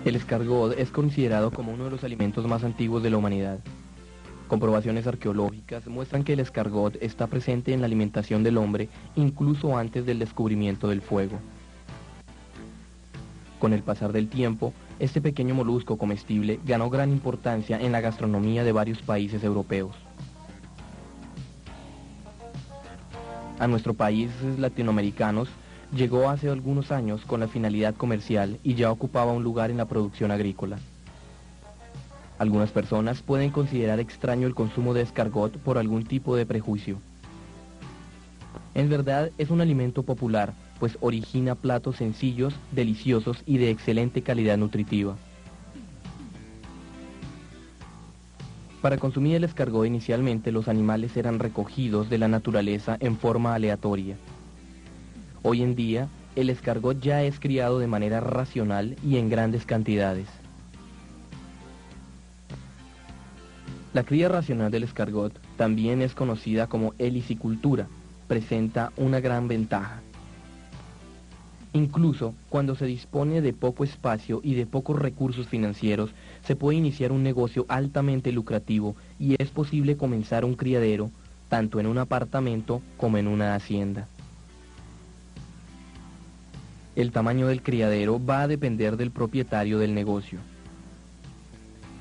El escargot es considerado como uno de los alimentos más antiguos de la humanidad. Comprobaciones arqueológicas muestran que el escargot está presente en la alimentación del hombre incluso antes del descubrimiento del fuego. Con el pasar del tiempo, este pequeño molusco comestible ganó gran importancia en la gastronomía de varios países europeos. A nuestro país latinoamericanos llegó hace algunos años con la finalidad comercial y ya ocupaba un lugar en la producción agrícola. Algunas personas pueden considerar extraño el consumo de escargot por algún tipo de prejuicio. En verdad es un alimento popular, pues origina platos sencillos, deliciosos y de excelente calidad nutritiva. Para consumir el escargot inicialmente los animales eran recogidos de la naturaleza en forma aleatoria. Hoy en día, el escargot ya es criado de manera racional y en grandes cantidades. La cría racional del escargot, también es conocida como helicicultura, presenta una gran ventaja. Incluso cuando se dispone de poco espacio y de pocos recursos financieros, se puede iniciar un negocio altamente lucrativo y es posible comenzar un criadero, tanto en un apartamento como en una hacienda. El tamaño del criadero va a depender del propietario del negocio.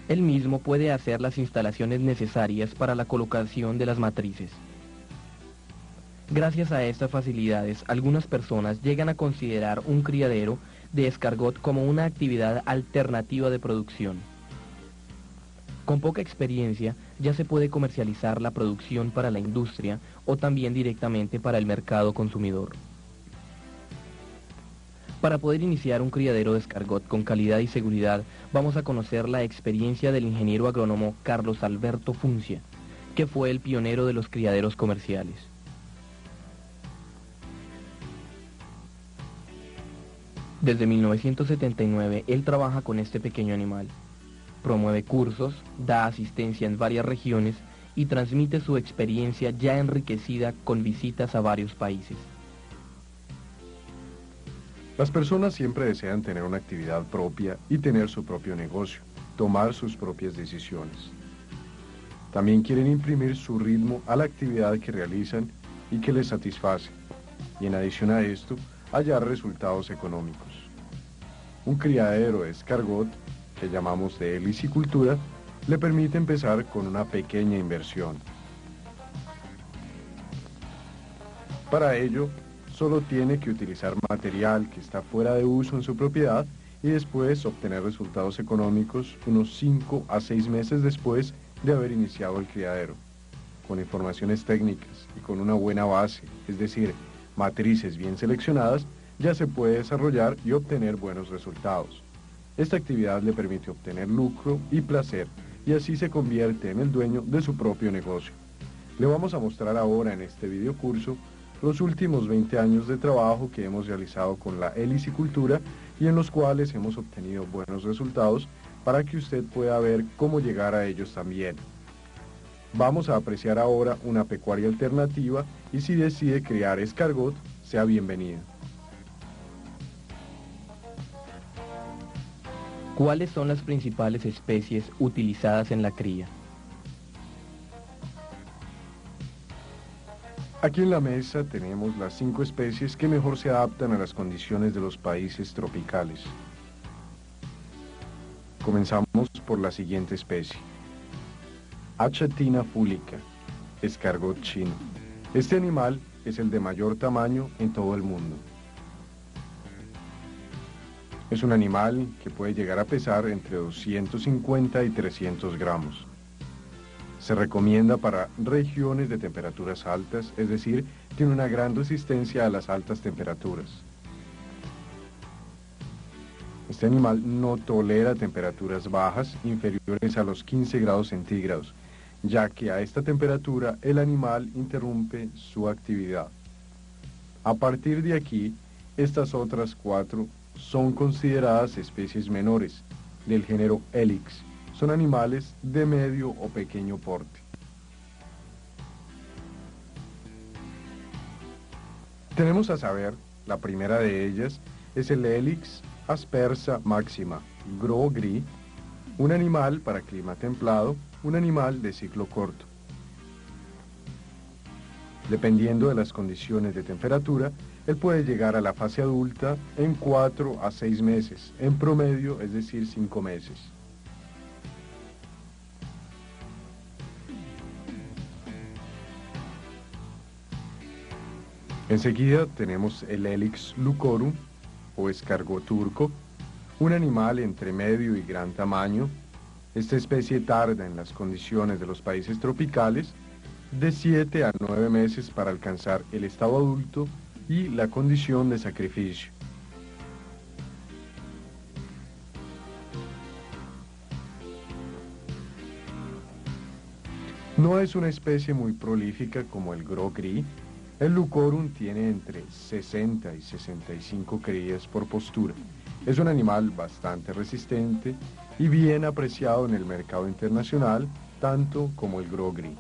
Él mismo puede hacer las instalaciones necesarias para la colocación de las matrices. Gracias a estas facilidades, algunas personas llegan a considerar un criadero de escargot como una actividad alternativa de producción. Con poca experiencia, ya se puede comercializar la producción para la industria o también directamente para el mercado consumidor. Para poder iniciar un criadero de escargot con calidad y seguridad, vamos a conocer la experiencia del ingeniero agrónomo Carlos Alberto Funcia, que fue el pionero de los criaderos comerciales. Desde 1979, él trabaja con este pequeño animal. Promueve cursos, da asistencia en varias regiones y transmite su experiencia ya enriquecida con visitas a varios países. Las personas siempre desean tener una actividad propia y tener su propio negocio, tomar sus propias decisiones. También quieren imprimir su ritmo a la actividad que realizan y que les satisface, y en adición a esto, hallar resultados económicos. Un criadero de escargot, que llamamos de helicicultura, le permite empezar con una pequeña inversión. Para ello, solo tiene que utilizar material que está fuera de uso en su propiedad y después obtener resultados económicos unos 5 a 6 meses después de haber iniciado el criadero. Con informaciones técnicas y con una buena base, es decir, matrices bien seleccionadas, ya se puede desarrollar y obtener buenos resultados. Esta actividad le permite obtener lucro y placer y así se convierte en el dueño de su propio negocio. Le vamos a mostrar ahora en este videocurso los últimos 20 años de trabajo que hemos realizado con la helicicultura y en los cuales hemos obtenido buenos resultados para que usted pueda ver cómo llegar a ellos también. Vamos a apreciar ahora una pecuaria alternativa y si decide criar escargot, sea bienvenido. ¿Cuáles son las principales especies utilizadas en la cría? Aquí en la mesa tenemos las 5 especies que mejor se adaptan a las condiciones de los países tropicales. Comenzamos por la siguiente especie. Achatina fulica, escargot chino. Este animal es el de mayor tamaño en todo el mundo. Es un animal que puede llegar a pesar entre 250 y 300 gramos. Se recomienda para regiones de temperaturas altas, es decir, tiene una gran resistencia a las altas temperaturas. Este animal no tolera temperaturas bajas inferiores a los 15 grados centígrados, ya que a esta temperatura el animal interrumpe su actividad. A partir de aquí, estas otras 4 son consideradas especies menores, del género Helix. Son animales de medio o pequeño porte. Tenemos a saber, la primera de ellas es el Helix aspersa máxima, gros gris, un animal para clima templado, un animal de ciclo corto. Dependiendo de las condiciones de temperatura, él puede llegar a la fase adulta en 4 a 6 meses, en promedio, es decir, 5 meses. Enseguida tenemos el Helix lucorum, o escargot turco, un animal entre medio y gran tamaño. Esta especie tarda en las condiciones de los países tropicales de 7 a 9 meses para alcanzar el estado adulto y la condición de sacrificio. No es una especie muy prolífica como el gros gris. El lucorum tiene entre 60 y 65 crías por postura. Es un animal bastante resistente y bien apreciado en el mercado internacional, tanto como el gros gris.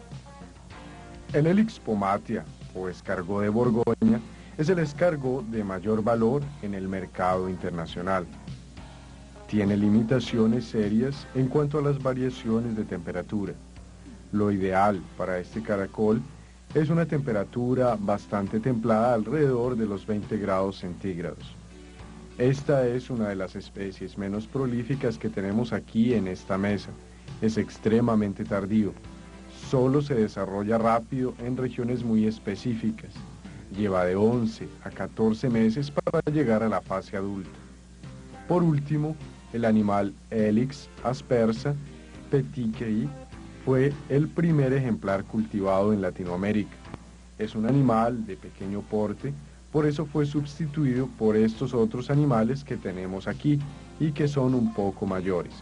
El Helix pomatia, o escargot de Borgoña, es el escargot de mayor valor en el mercado internacional. Tiene limitaciones serias en cuanto a las variaciones de temperatura. Lo ideal para este caracol es una temperatura bastante templada, alrededor de los 20 grados centígrados. Esta es una de las especies menos prolíficas que tenemos aquí en esta mesa. Es extremadamente tardío. Solo se desarrolla rápido en regiones muy específicas. Lleva de 11 a 14 meses para llegar a la fase adulta. Por último, el animal Helix aspersa petikei fue el primer ejemplar cultivado en Latinoamérica. Es un animal de pequeño porte, por eso fue sustituido por estos otros animales que tenemos aquí y que son un poco mayores.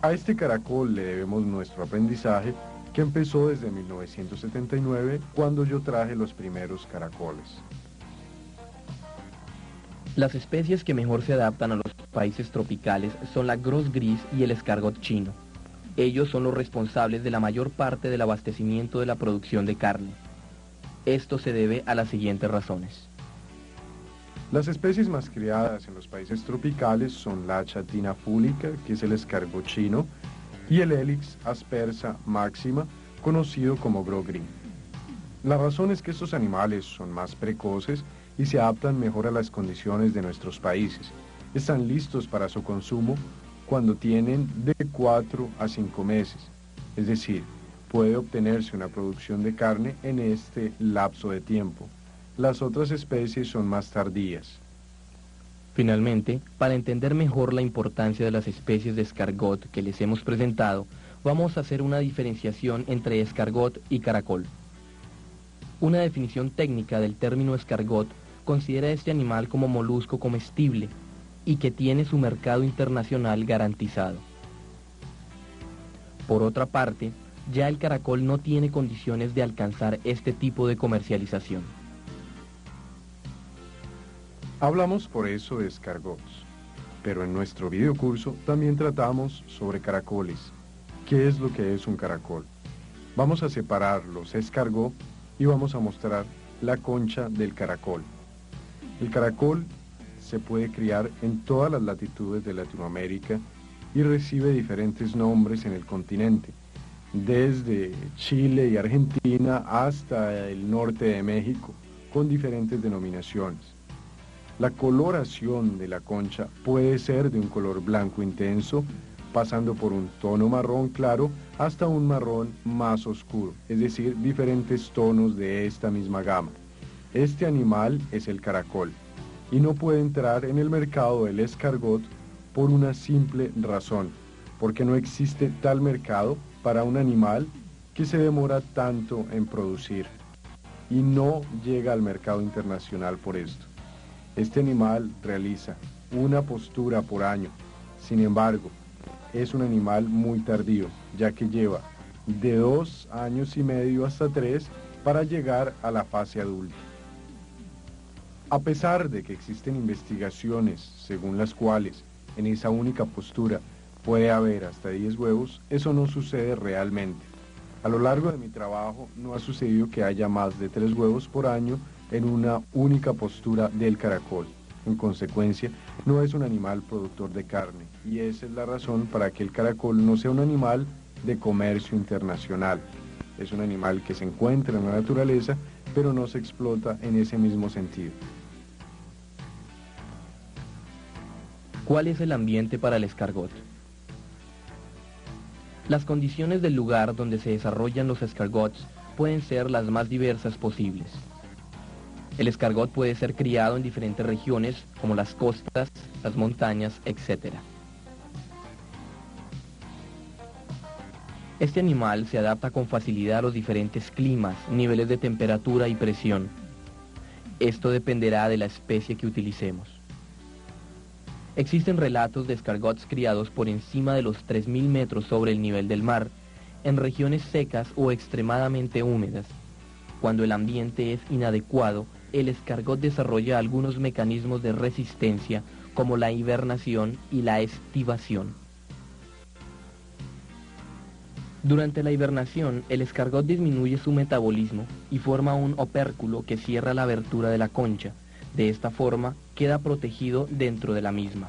A este caracol le debemos nuestro aprendizaje, que empezó desde 1979, cuando yo traje los primeros caracoles. Las especies que mejor se adaptan a los países tropicales son la gros gris y el escargot chino. Ellos son los responsables de la mayor parte del abastecimiento de la producción de carne. Esto se debe a las siguientes razones. Las especies más criadas en los países tropicales son la chatina fúlica, que es el escargot chino, y el Helix aspersa máxima, conocido como gros gris. La razón es que estos animales son más precoces y se adaptan mejor a las condiciones de nuestros países. Están listos para su consumo cuando tienen de 4 a 5 meses, es decir, puede obtenerse una producción de carne en este lapso de tiempo. Las otras especies son más tardías. Finalmente, para entender mejor la importancia de las especies de escargot que les hemos presentado, vamos a hacer una diferenciación entre escargot y caracol. Una definición técnica del término escargot considera este animal como molusco comestible y que tiene su mercado internacional garantizado. Por otra parte, ya el caracol no tiene condiciones de alcanzar este tipo de comercialización. Hablamos por eso de escargots, pero en nuestro videocurso también tratamos sobre caracoles. ¿Qué es lo que es un caracol? Vamos a separar los escargots y vamos a mostrar la concha del caracol. El caracol se puede criar en todas las latitudes de Latinoamérica y recibe diferentes nombres en el continente, desde Chile y Argentina hasta el norte de México, con diferentes denominaciones. La coloración de la concha puede ser de un color blanco intenso, pasando por un tono marrón claro hasta un marrón más oscuro, es decir, diferentes tonos de esta misma gama. Este animal es el caracol y no puede entrar en el mercado del escargot por una simple razón, porque no existe tal mercado para un animal que se demora tanto en producir y no llega al mercado internacional por esto. Este animal realiza una postura por año, sin embargo, es un animal muy tardío, ya que lleva de 2 años y medio hasta 3 para llegar a la fase adulta. A pesar de que existen investigaciones según las cuales en esa única postura puede haber hasta 10 huevos, eso no sucede realmente. A lo largo de mi trabajo no ha sucedido que haya más de 3 huevos por año en una única postura del caracol. En consecuencia, no es un animal productor de carne, y esa es la razón para que el caracol no sea un animal de comercio internacional. Es un animal que se encuentra en la naturaleza, pero no se explota en ese mismo sentido. ¿Cuál es el ambiente para el escargot? Las condiciones del lugar donde se desarrollan los escargots pueden ser las más diversas posibles. El escargot puede ser criado en diferentes regiones, como las costas, las montañas, etc. Este animal se adapta con facilidad a los diferentes climas, niveles de temperatura y presión. Esto dependerá de la especie que utilicemos. Existen relatos de escargots criados por encima de los 3.000 metros sobre el nivel del mar, en regiones secas o extremadamente húmedas. Cuando el ambiente es inadecuado, el escargot desarrolla algunos mecanismos de resistencia, como la hibernación y la estivación. Durante la hibernación, el escargot disminuye su metabolismo y forma un opérculo que cierra la abertura de la concha. De esta forma, queda protegido dentro de la misma.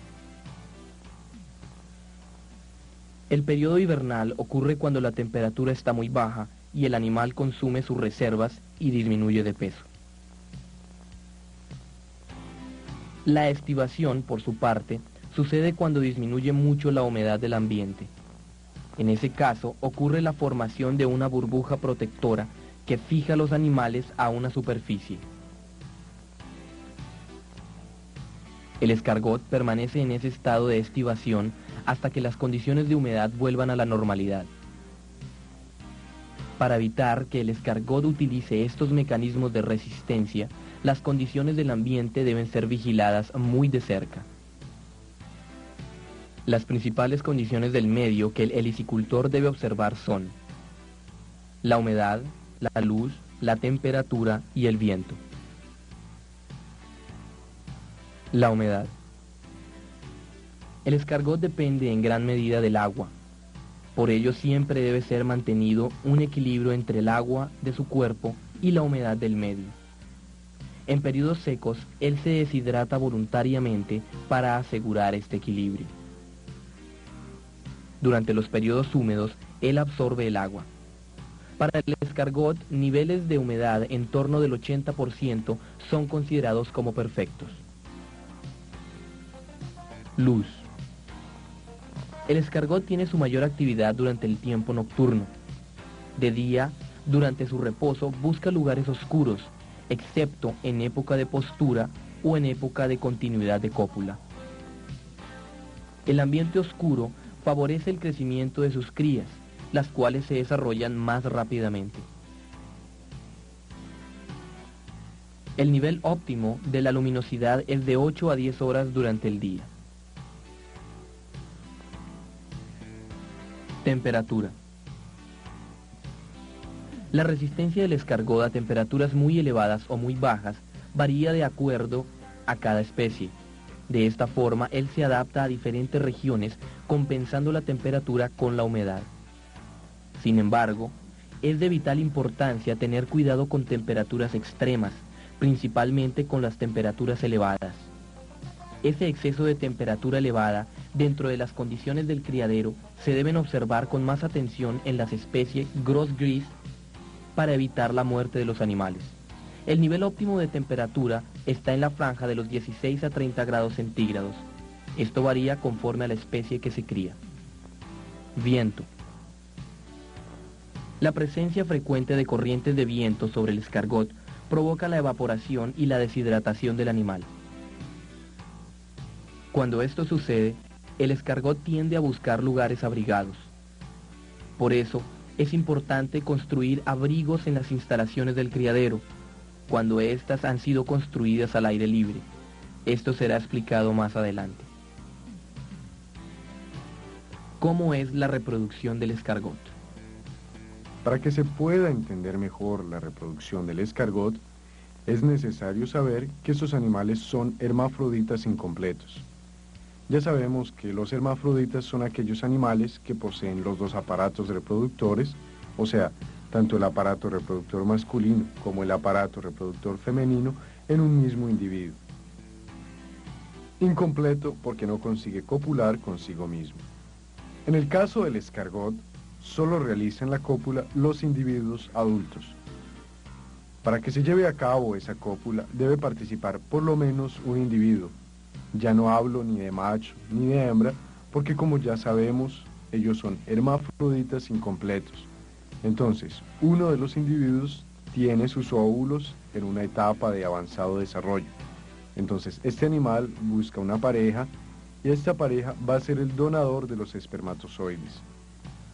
El periodo hibernal ocurre cuando la temperatura está muy baja y el animal consume sus reservas y disminuye de peso. La estivación, por su parte, sucede cuando disminuye mucho la humedad del ambiente. En ese caso, ocurre la formación de una burbuja protectora que fija a los animales a una superficie. El escargot permanece en ese estado de estivación hasta que las condiciones de humedad vuelvan a la normalidad. Para evitar que el escargot utilice estos mecanismos de resistencia, las condiciones del ambiente deben ser vigiladas muy de cerca. Las principales condiciones del medio que el helicicultor debe observar son la humedad, la luz, la temperatura y el viento. La humedad. El escargot depende en gran medida del agua. Por ello siempre debe ser mantenido un equilibrio entre el agua de su cuerpo y la humedad del medio. En periodos secos, él se deshidrata voluntariamente para asegurar este equilibrio. Durante los periodos húmedos, él absorbe el agua. Para el escargot, niveles de humedad en torno del 80% son considerados como perfectos. Luz. El escargot tiene su mayor actividad durante el tiempo nocturno. De día, durante su reposo, busca lugares oscuros, excepto en época de postura o en época de continuidad de cópula. El ambiente oscuro favorece el crecimiento de sus crías, las cuales se desarrollan más rápidamente. El nivel óptimo de la luminosidad es de 8 a 10 horas durante el día. Temperatura. La resistencia del escargot a temperaturas muy elevadas o muy bajas varía de acuerdo a cada especie. De esta forma, él se adapta a diferentes regiones, compensando la temperatura con la humedad. Sin embargo, es de vital importancia tener cuidado con temperaturas extremas, principalmente con las temperaturas elevadas. Ese exceso de temperatura elevada dentro de las condiciones del criadero se deben observar con más atención en las especies Gros Gris para evitar la muerte de los animales. El nivel óptimo de temperatura está en la franja de los 16 a 30 grados centígrados. Esto varía conforme a la especie que se cría. Viento. La presencia frecuente de corrientes de viento sobre el escargot provoca la evaporación y la deshidratación del animal. Cuando esto sucede, el escargot tiende a buscar lugares abrigados. Por eso, es importante construir abrigos en las instalaciones del criadero, cuando éstas han sido construidas al aire libre. Esto será explicado más adelante. ¿Cómo es la reproducción del escargot? Para que se pueda entender mejor la reproducción del escargot, es necesario saber que estos animales son hermafroditas incompletos. Ya sabemos que los hermafroditas son aquellos animales que poseen los dos aparatos reproductores, o sea, tanto el aparato reproductor masculino como el aparato reproductor femenino en un mismo individuo. Incompleto porque no consigue copular consigo mismo. En el caso del escargot, solo realizan la cópula los individuos adultos. Para que se lleve a cabo esa cópula debe participar por lo menos un individuo. Ya no hablo ni de macho ni de hembra, porque como ya sabemos, ellos son hermafroditas incompletos. Entonces, uno de los individuos tiene sus óvulos en una etapa de avanzado desarrollo. Entonces, este animal busca una pareja y esta pareja va a ser el donador de los espermatozoides.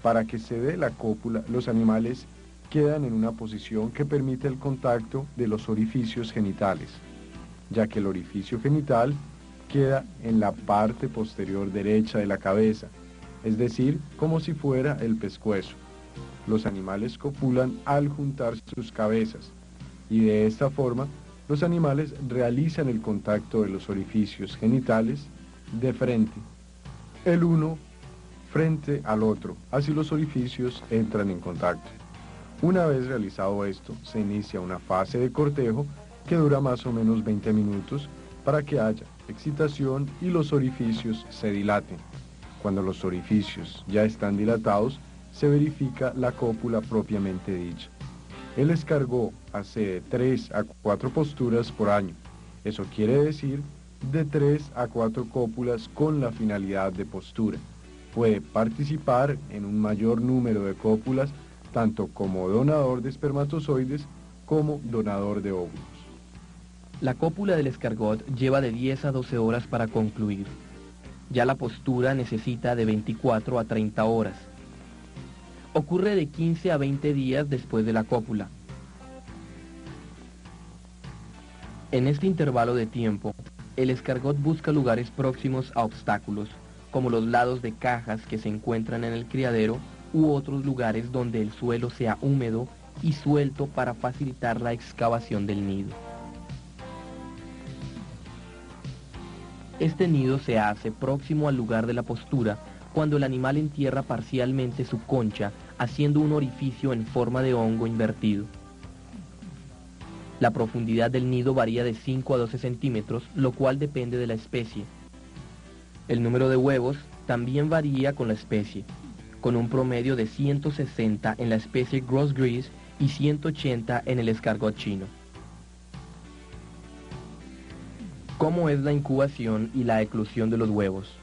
Para que se dé la cópula, los animales quedan en una posición que permite el contacto de los orificios genitales, ya que el orificio genital queda en la parte posterior derecha de la cabeza, es decir, como si fuera el pescuezo. Los animales copulan al juntar sus cabezas, y de esta forma, los animales realizan el contacto de los orificios genitales de frente, el uno frente al otro, así los orificios entran en contacto. Una vez realizado esto, se inicia una fase de cortejo que dura más o menos 20 minutos para que haya excitación y los orificios se dilaten. Cuando los orificios ya están dilatados, se verifica la cópula propiamente dicha. El escargot hace de 3 a 4 posturas por año. Eso quiere decir de 3 a 4 cópulas con la finalidad de postura. Puede participar en un mayor número de cópulas tanto como donador de espermatozoides como donador de óvulos. La cópula del escargot lleva de 10 a 12 horas para concluir. Ya la postura necesita de 24 a 30 horas. Ocurre de 15 a 20 días después de la cópula. En este intervalo de tiempo, el escargot busca lugares próximos a obstáculos, como los lados de cajas que se encuentran en el criadero u otros lugares donde el suelo sea húmedo y suelto para facilitar la excavación del nido. Este nido se hace próximo al lugar de la postura cuando el animal entierra parcialmente su concha, haciendo un orificio en forma de hongo invertido. La profundidad del nido varía de 5 a 12 centímetros, lo cual depende de la especie. El número de huevos también varía con la especie, con un promedio de 160 en la especie Grosgris y 180 en el escargot chino. ¿Cómo es la incubación y la eclosión de los huevos?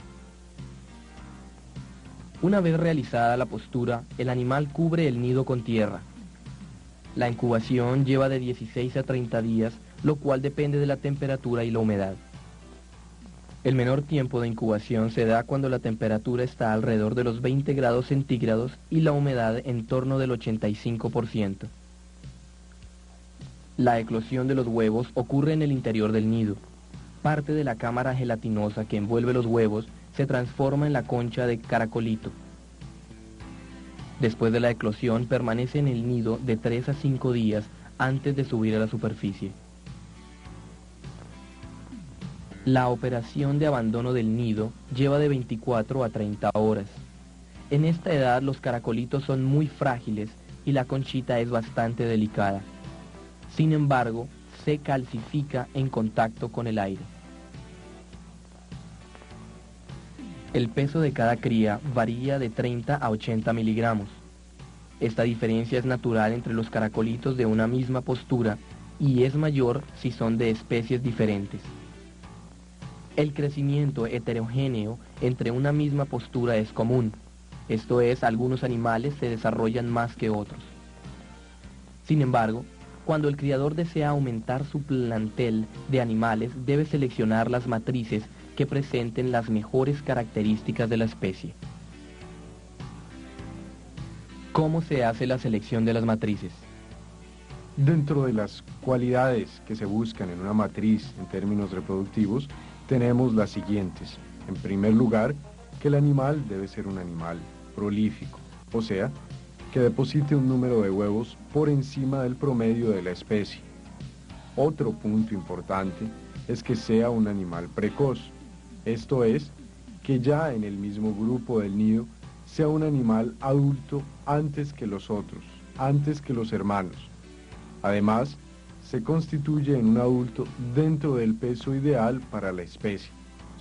Una vez realizada la postura, el animal cubre el nido con tierra. La incubación lleva de 16 a 30 días, lo cual depende de la temperatura y la humedad. El menor tiempo de incubación se da cuando la temperatura está alrededor de los 20 grados centígrados y la humedad en torno del 85%. La eclosión de los huevos ocurre en el interior del nido. Parte de la cámara gelatinosa que envuelve los huevos se transforma en la concha de caracolito. Después de la eclosión permanece en el nido de 3 a 5 días antes de subir a la superficie. La operación de abandono del nido lleva de 24 a 30 horas. En esta edad los caracolitos son muy frágiles y la conchita es bastante delicada. Sin embargo, se calcifica en contacto con el aire. El peso de cada cría varía de 30 a 80 miligramos. Esta diferencia es natural entre los caracolitos de una misma postura y es mayor si son de especies diferentes. El crecimiento heterogéneo entre una misma postura es común, esto es, algunos animales se desarrollan más que otros. Sin embargo, cuando el criador desea aumentar su plantel de animales, debe seleccionar las matrices que presenten las mejores características de la especie. ¿Cómo se hace la selección de las matrices? Dentro de las cualidades que se buscan en una matriz en términos reproductivos, tenemos las siguientes. En primer lugar, que el animal debe ser un animal prolífico, o sea, que deposite un número de huevos por encima del promedio de la especie. Otro punto importante es que sea un animal precoz, esto es, que ya en el mismo grupo del nido sea un animal adulto antes que los otros, antes que los hermanos. Además, se constituye en un adulto dentro del peso ideal para la especie.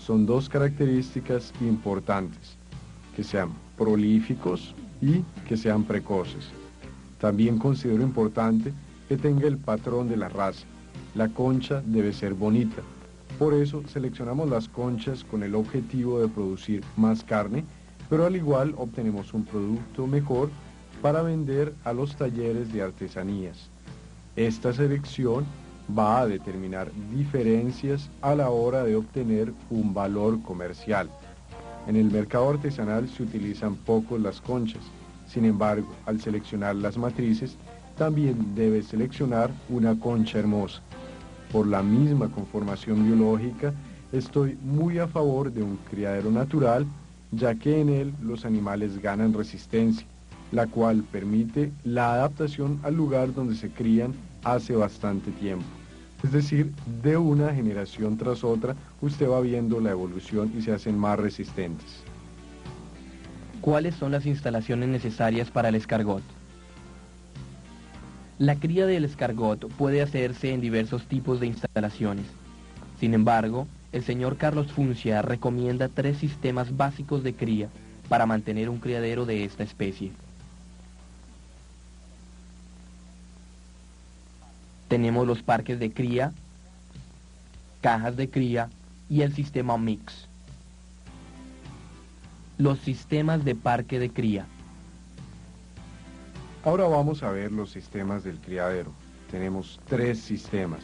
son dos características importantes: que sean prolíficos y que sean precoces. También considero importante que tenga el patrón de la raza. La concha debe ser bonita. Por eso seleccionamos las conchas con el objetivo de producir más carne, pero al igual obtenemos un producto mejor para vender a los talleres de artesanías. Esta selección va a determinar diferencias a la hora de obtener un valor comercial. En el mercado artesanal se utilizan poco las conchas. Sin embargo, al seleccionar las matrices, también debe seleccionar una concha hermosa. Por la misma conformación biológica, estoy muy a favor de un criadero natural, ya que en él los animales ganan resistencia, la cual permite la adaptación al lugar donde se crían hace bastante tiempo. Es decir, de una generación tras otra, usted va viendo la evolución y se hacen más resistentes. ¿Cuáles son las instalaciones necesarias para el escargot? La cría del escargot puede hacerse en diversos tipos de instalaciones. Sin embargo, el señor Carlos Funcia recomienda 3 sistemas básicos de cría para mantener un criadero de esta especie. Tenemos los parques de cría, cajas de cría y el sistema mix. Los sistemas de parque de cría. Ahora vamos a ver los sistemas del criadero. Tenemos 3 sistemas: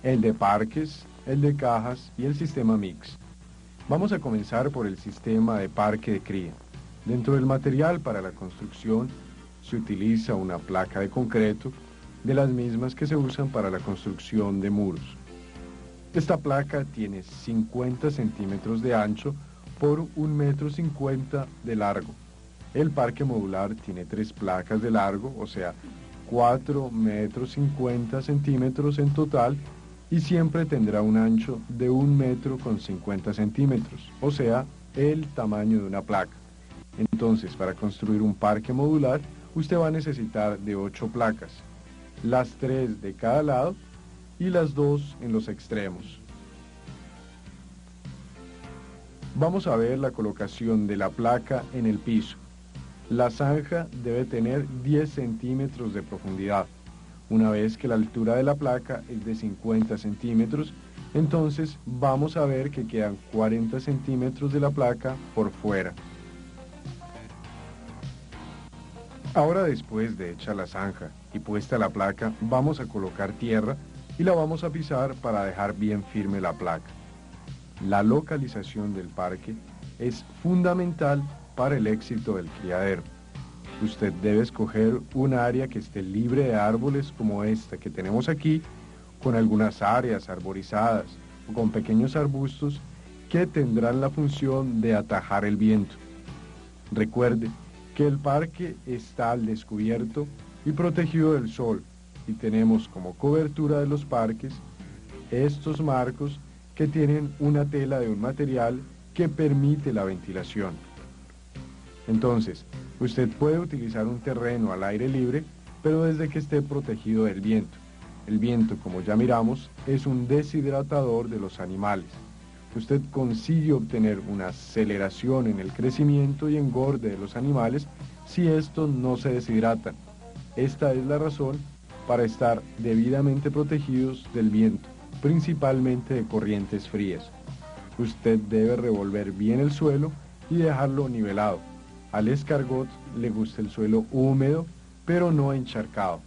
el de parques, el de cajas y el sistema mix. Vamos a comenzar por el sistema de parque de cría. Dentro del material para la construcción se utiliza una placa de concreto, de las mismas que se usan para la construcción de muros. Esta placa tiene 50 centímetros de ancho por 1,50 m de largo. El parque modular tiene 3 placas de largo, o sea, 4,50 m en total, y siempre tendrá un ancho de 1,50 m, o sea, el tamaño de una placa. Entonces, para construir un parque modular, usted va a necesitar de 8 placas, las 3 de cada lado y las 2 en los extremos. Vamos a ver la colocación de la placa en el piso. La zanja debe tener 10 centímetros de profundidad. Una vez que la altura de la placa es de 50 centímetros, entonces vamos a ver que quedan 40 centímetros de la placa por fuera. Ahora, después de hecha la zanja y puesta la placa, vamos a colocar tierra y la vamos a pisar para dejar bien firme la placa. La localización del parque es fundamental para el éxito del criadero. Usted debe escoger un área que esté libre de árboles como esta que tenemos aquí, con algunas áreas arborizadas o con pequeños arbustos que tendrán la función de atajar el viento. Recuerde que el parque está al descubierto y protegido del sol, y tenemos como cobertura de los parques estos marcos que tienen una tela de un material que permite la ventilación. Entonces, usted puede utilizar un terreno al aire libre, pero desde que esté protegido del viento. El viento, como ya miramos, es un deshidratador de los animales. Usted consigue obtener una aceleración en el crecimiento y engorde de los animales si estos no se deshidratan. Esta es la razón para estar debidamente protegidos del viento, principalmente de corrientes frías. Usted debe revolver bien el suelo y dejarlo nivelado. Al escargot le gusta el suelo húmedo, pero no encharcado.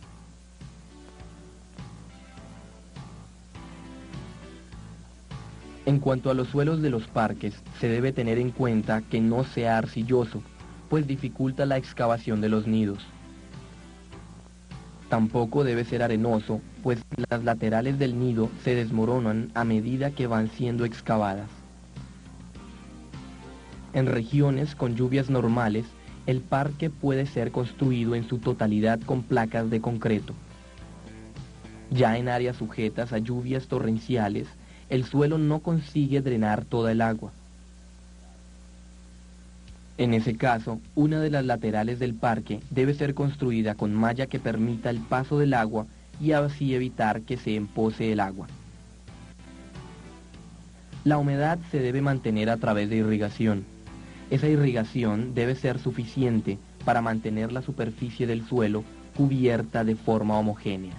En cuanto a los suelos de los parques, se debe tener en cuenta que no sea arcilloso, pues dificulta la excavación de los nidos. Tampoco debe ser arenoso, pues las laterales del nido se desmoronan a medida que van siendo excavadas. En regiones con lluvias normales, el parque puede ser construido en su totalidad con placas de concreto. Ya en áreas sujetas a lluvias torrenciales, el suelo no consigue drenar toda el agua. En ese caso, una de las laterales del parque debe ser construida con malla que permita el paso del agua y así evitar que se empose el agua. La humedad se debe mantener a través de irrigación. Esa irrigación debe ser suficiente para mantener la superficie del suelo cubierta de forma homogénea.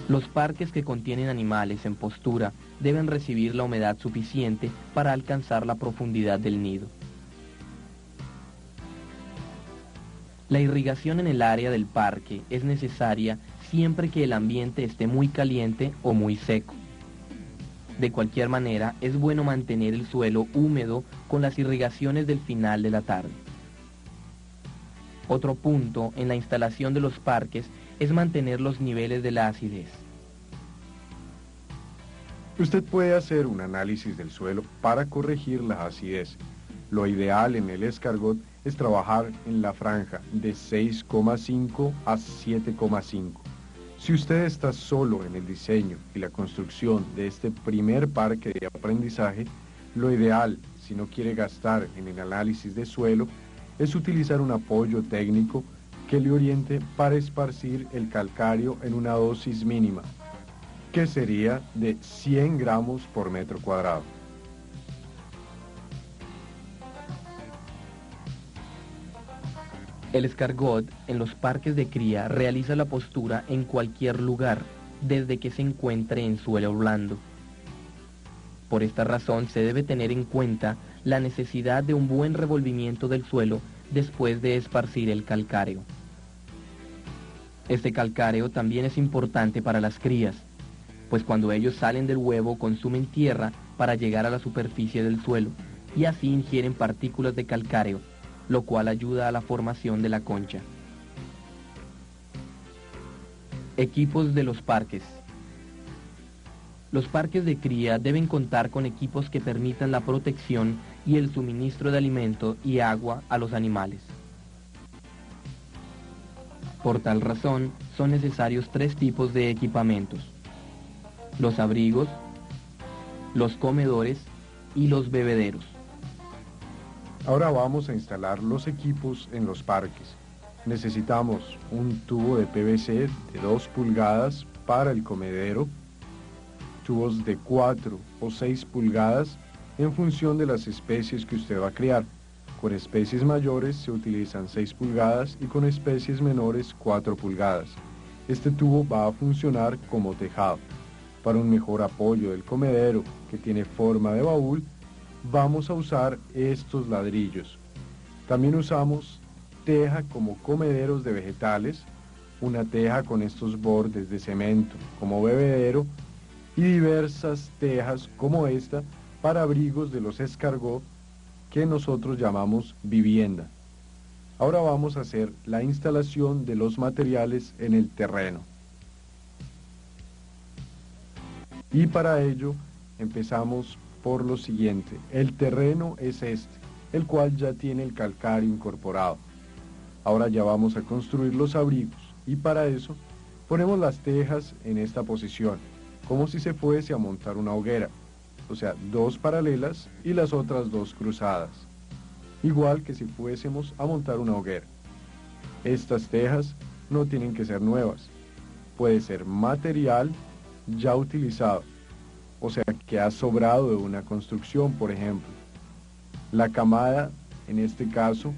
Los parques que contienen animales en postura deben recibir la humedad suficiente para alcanzar la profundidad del nido. La irrigación en el área del parque es necesaria siempre que el ambiente esté muy caliente o muy seco. De cualquier manera, es bueno mantener el suelo húmedo con las irrigaciones del final de la tarde. Otro punto en la instalación de los parques es mantener los niveles de la acidez. Usted puede hacer un análisis del suelo para corregir la acidez. Lo ideal en el escargot es trabajar en la franja de 6,5 a 7,5. Si usted está solo en el diseño y la construcción de este primer parque de aprendizaje, lo ideal, si no quiere gastar en el análisis de suelo, es utilizar un apoyo técnico que le oriente para esparcir el calcáreo en una dosis mínima, que sería de 100 gramos por metro cuadrado. El escargot en los parques de cría realiza la postura en cualquier lugar, desde que se encuentre en suelo blando. Por esta razón se debe tener en cuenta la necesidad de un buen revolvimiento del suelo después de esparcir el calcáreo. Este calcáreo también es importante para las crías, pues cuando ellos salen del huevo consumen tierra para llegar a la superficie del suelo y así ingieren partículas de calcáreo, lo cual ayuda a la formación de la concha. Equipos de los parques. Los parques de cría deben contar con equipos que permitan la protección y el suministro de alimento y agua a los animales. Por tal razón, son necesarios 3 tipos de equipamientos: los abrigos, los comedores y los bebederos. Ahora vamos a instalar los equipos en los parques. Necesitamos un tubo de PVC de 2 pulgadas para el comedero, tubos de 4 o 6 pulgadas en función de las especies que usted va a criar. Con especies mayores se utilizan 6 pulgadas y con especies menores 4 pulgadas. Este tubo va a funcionar como tejado. Para un mejor apoyo del comedero, que tiene forma de baúl, vamos a usar estos ladrillos. También usamos teja como comederos de vegetales, una teja con estos bordes de cemento como bebedero y diversas tejas como esta para abrigos de los escargot que nosotros llamamos vivienda. Ahora vamos a hacer la instalación de los materiales en el terreno. Y para ello empezamos por lo siguiente. El terreno es este, el cual ya tiene el calcáreo incorporado. Ahora ya vamos a construir los abrigos y para eso ponemos las tejas en esta posición, como si se fuese a montar una hoguera, o sea, 2 paralelas y las otras 2 cruzadas, igual que si fuésemos a montar una hoguera. Estas tejas no tienen que ser nuevas, puede ser material ya utilizado, o sea, que ha sobrado de una construcción, por ejemplo. La camada, en este caso,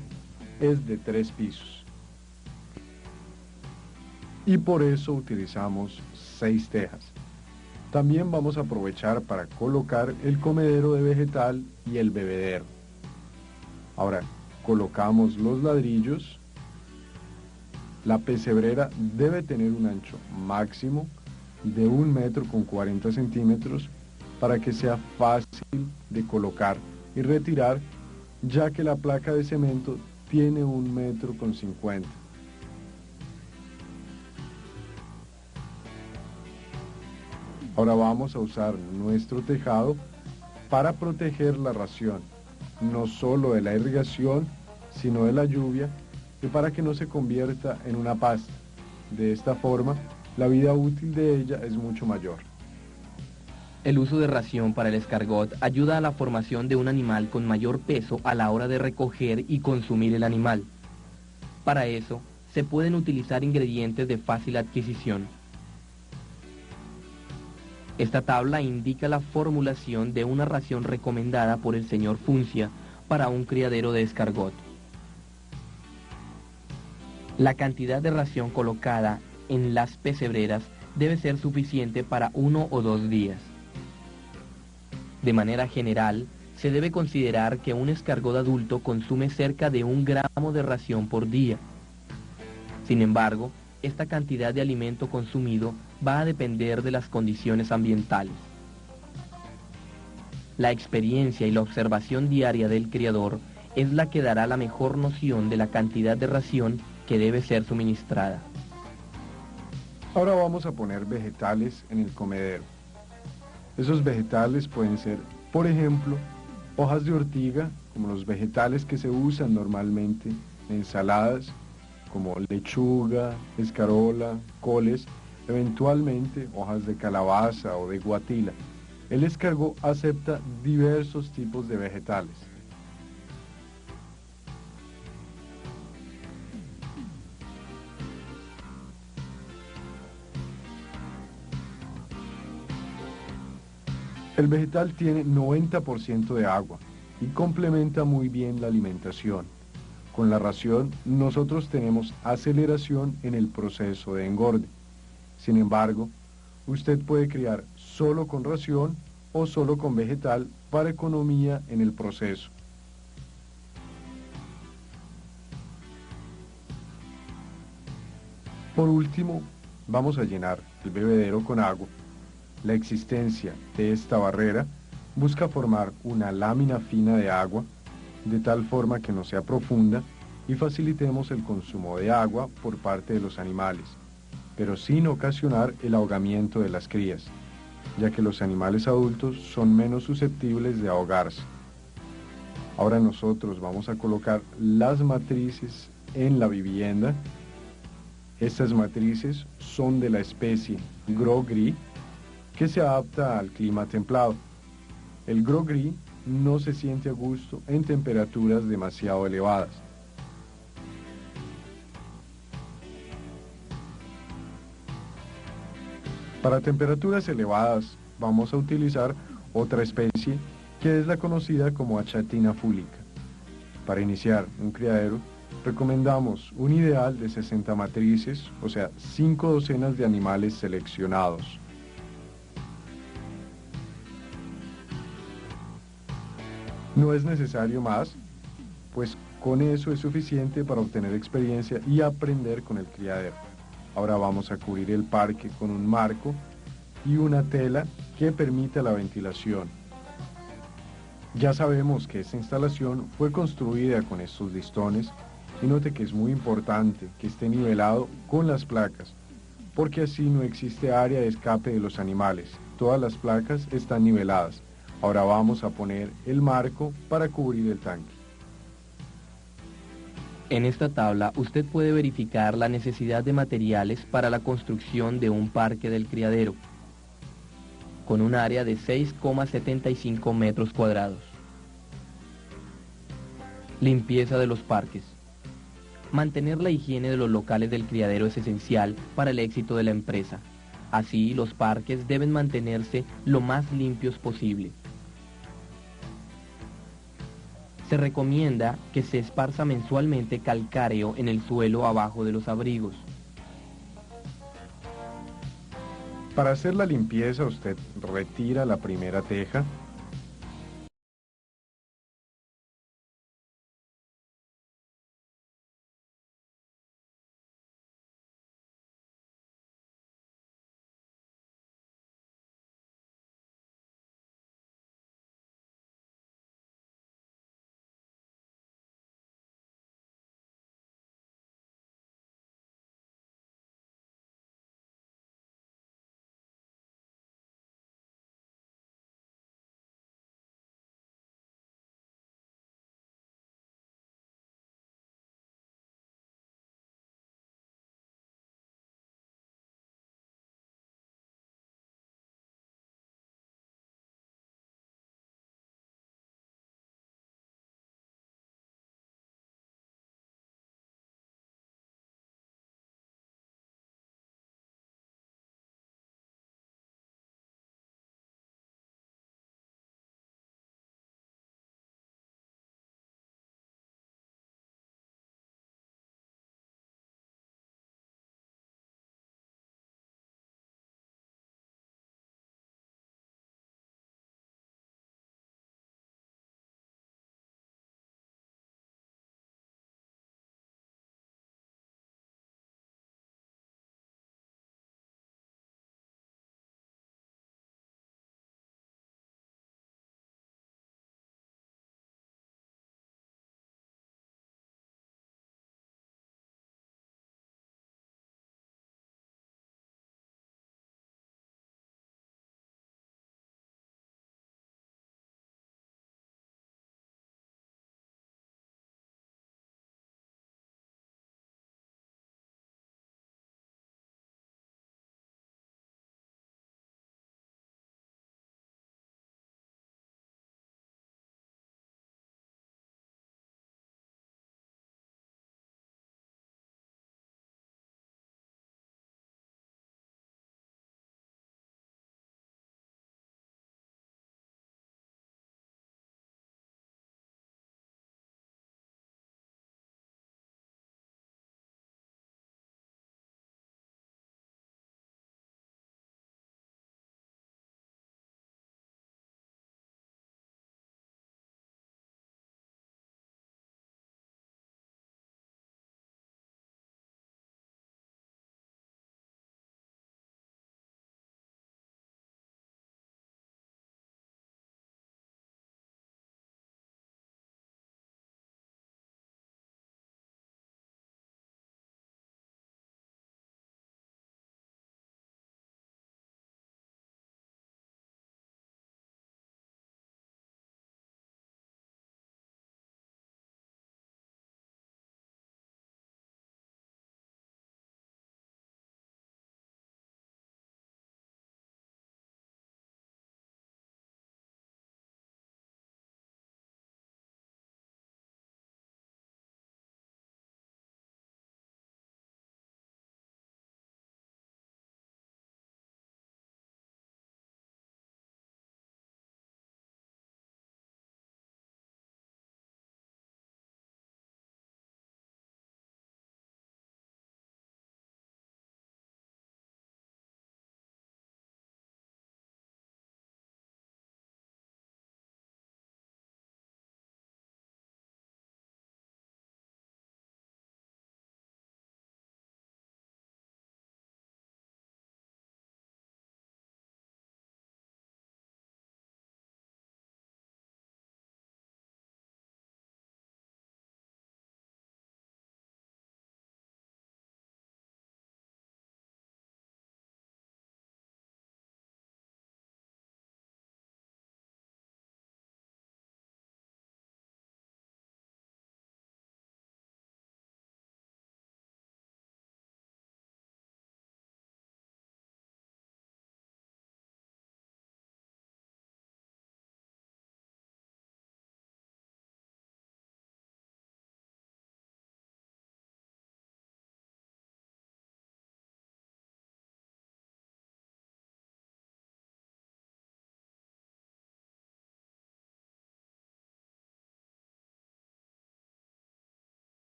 es de 3 pisos. Y por eso utilizamos 6 tejas. También vamos a aprovechar para colocar el comedero de vegetal y el bebedero. Ahora, colocamos los ladrillos. La pesebrera debe tener un ancho máximo de 1,40 m para que sea fácil de colocar y retirar, ya que la placa de cemento tiene 1,50 m. Ahora vamos a usar nuestro tejado para proteger la ración, no solo de la irrigación, sino de la lluvia, y para que no se convierta en una pasta. De esta forma, la vida útil de ella es mucho mayor. El uso de ración para el escargot ayuda a la formación de un animal con mayor peso a la hora de recoger y consumir el animal. Para eso, se pueden utilizar ingredientes de fácil adquisición. Esta tabla indica la formulación de una ración recomendada por el señor Funcia para un criadero de escargot. La cantidad de ración colocada en las pesebreras debe ser suficiente para 1 o 2 días. De manera general, se debe considerar que un escargot adulto consume cerca de 1 gramo de ración por día. Sin embargo, esta cantidad de alimento consumido va a depender de las condiciones ambientales. La experiencia y la observación diaria del criador es la que dará la mejor noción de la cantidad de ración que debe ser suministrada. Ahora vamos a poner vegetales en el comedero. Esos vegetales pueden ser, por ejemplo, hojas de ortiga, como los vegetales que se usan normalmente en ensaladas, como lechuga, escarola, coles, eventualmente hojas de calabaza o de guatila. El escargot acepta diversos tipos de vegetales. El vegetal tiene 90% de agua y complementa muy bien la alimentación. Con la ración, nosotros tenemos aceleración en el proceso de engorde. Sin embargo, usted puede criar solo con ración o solo con vegetal para economía en el proceso. Por último, vamos a llenar el bebedero con agua. La existencia de esta barrera busca formar una lámina fina de agua de tal forma que no sea profunda y facilitemos el consumo de agua por parte de los animales, pero sin ocasionar el ahogamiento de las crías, ya que los animales adultos son menos susceptibles de ahogarse. Ahora nosotros vamos a colocar las matrices en la vivienda. Estas matrices son de la especie Gros Gris, que se adapta al clima templado. El Gros Gris no se siente a gusto en temperaturas demasiado elevadas. Para temperaturas elevadas vamos a utilizar otra especie que es la conocida como achatina fúlica. Para iniciar un criadero recomendamos un ideal de 60 matrices, o sea 5 docenas de animales seleccionados. No es necesario más, pues con eso es suficiente para obtener experiencia y aprender con el criadero. Ahora vamos a cubrir el parque con un marco y una tela que permita la ventilación. Ya sabemos que esta instalación fue construida con estos listones y note que es muy importante que esté nivelado con las placas, porque así no existe área de escape de los animales. Todas las placas están niveladas. Ahora vamos a poner el marco para cubrir el tanque. En esta tabla usted puede verificar la necesidad de materiales para la construcción de un parque del criadero, con un área de 6,75 metros cuadrados. Limpieza de los parques. Mantener la higiene de los locales del criadero es esencial para el éxito de la empresa. Así, los parques deben mantenerse lo más limpios posible. Se recomienda que se esparza mensualmente calcáreo en el suelo abajo de los abrigos. Para hacer la limpieza usted retira la primera teja